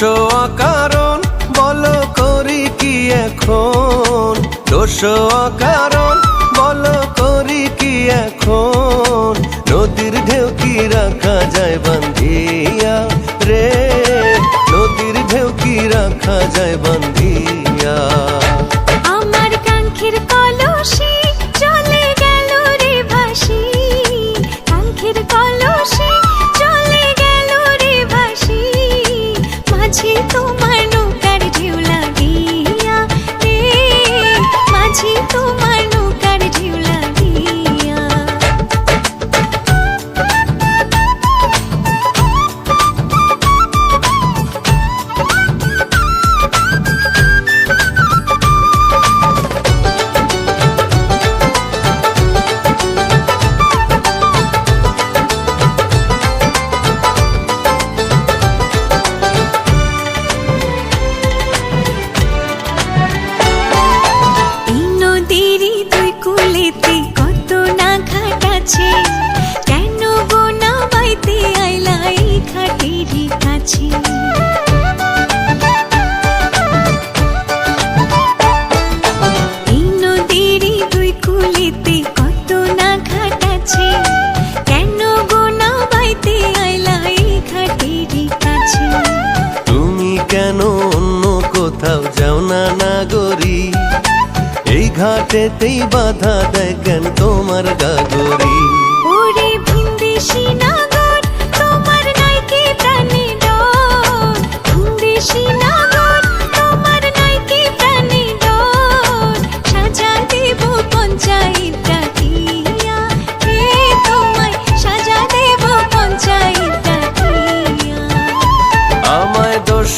অকারণ বলো করি কি এখন, দোষ অকারণ বলো করি কি এখন। নদীর ঢেউ কি রাখা যায় বান্ধিয়া রে, নদীর ঢেউ কি রাখা যায় বান্ধিয়া। আমার কাঙ্ক্ষের কলসি চলে গেল রে ভাসি, কাঙ্ক্ষের কলসি চলে গেল রে ভাসি। মাঝি তোমার নৌকার ঢেউ লাগিয়া রে, মাঝি তোমার নৌকার ঢেউ লাগিয়া। কত না ঘাট আছে, কেন গো না বাইতে আইলা এই ঘাটেরই কাছে। এই নদীরই দুই কুলেতে কত না ঘাট আছে, কেন গো না বাইতে আইলা এই ঘাটেরই কাছে। তুমি কেন অন্য কোথাও যাও না নাগরী, এই ঘাটেতেই বাধা দেয় কেন তোমার গাগরি। ওরে ভিনদেশী নাগর তোমার নাইকে প্রাণে ডর, ভিনদেশী নাগর তোমার নাইকে প্রাণে ডর। সাজা দেব পঞ্চায়েত ডাকিয়া হে, তোমায় সাজা দেব পঞ্চায়েত ডাকিয়া। আমায় দোষ